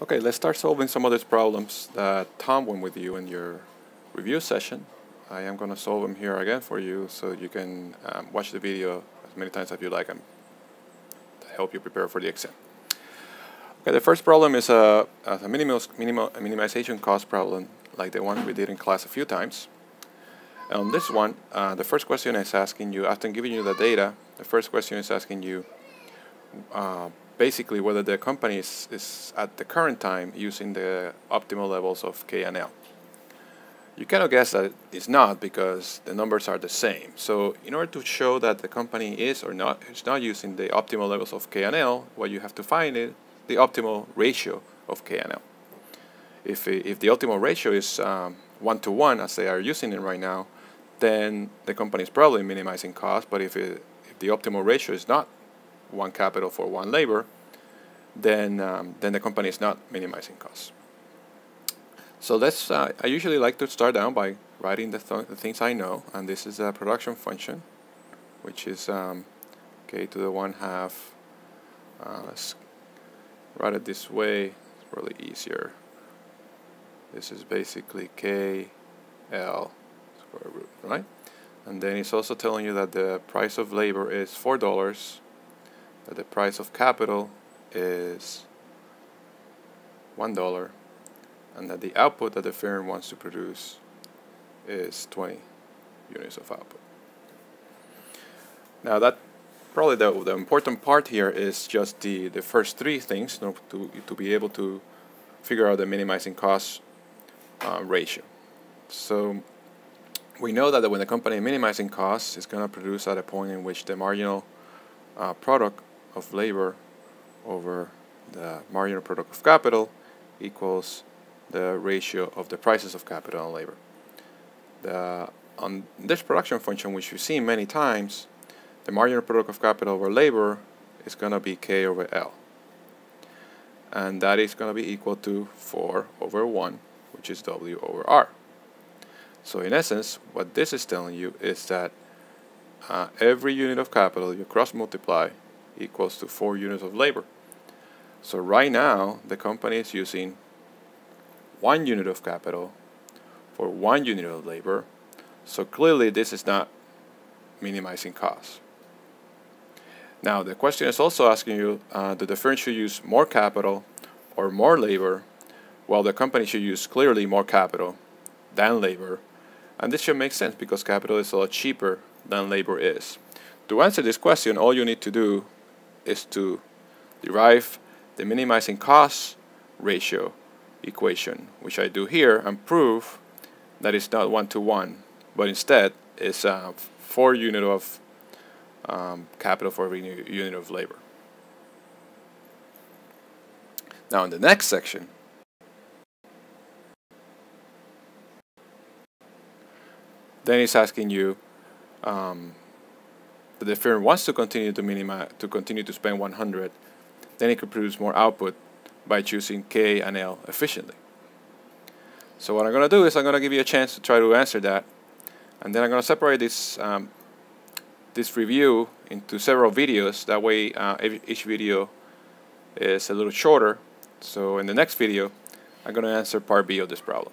Okay, let's start solving some of these problems that Tom went with you in your review session. I am going to solve them here again for you so you can watch the video as many times as you like them to help you prepare for the exam. Okay, the first problem is a minimization cost problem like the one we did in class a few times. On this one, the first question is asking you, after giving you the data, the first question is asking you basically whether the company is at the current time using the optimal levels of K and L. You cannot guess that it's not because the numbers are the same. So in order to show that the company is not using the optimal levels of K and L, what you have to find is the optimal ratio of K and L. If the optimal ratio is 1-to-1 as they are using it right now, then the company is probably minimizing cost. But if the optimal ratio is not 1 capital for 1 labor, then the company is not minimizing costs. So let's. I usually like to start down by writing the things I know, and this is a production function, which is k to the 1/2. Let's write it this way. It's probably easier. This is basically k l square root, right? And then it's also telling you that the price of labor is $4. That the price of capital is $1, and that the output that the firm wants to produce is 20 units of output. Now that probably the important part here is just the first 3 things to be able to figure out the minimizing cost ratio. So we know that when the company is minimizing costs, it's going to produce at a point in which the marginal product of labor over the marginal product of capital equals the ratio of the prices of capital and labor. On this production function, which you've seen many times, the marginal product of capital over labor is going to be K over L. And that is going to be equal to 4 over 1, which is W over R. So in essence, what this is telling you is that every unit of capital you cross multiply equals to 4 units of labor. So right now the company is using 1 unit of capital for 1 unit of labor. So clearly this is not minimizing costs. Now the question is also asking you, do the firm should use more capital or more labor? Well, the company should use clearly more capital than labor. And this should make sense because capital is a lot cheaper than labor is. To answer this question, all you need to do is to derive the minimizing cost ratio equation, which I do here, and prove that it's not 1-to-1, but instead it's 4 units of capital for every unit of labor. Now in the next section, then it's asking you that the firm wants to continue to spend 100, then it could produce more output by choosing K and L efficiently. So what I'm going to do is I'm going to give you a chance to try to answer that, and then I'm going to separate this this review into several videos. That way each video is a little shorter. So in the next video I'm going to answer part B of this problem.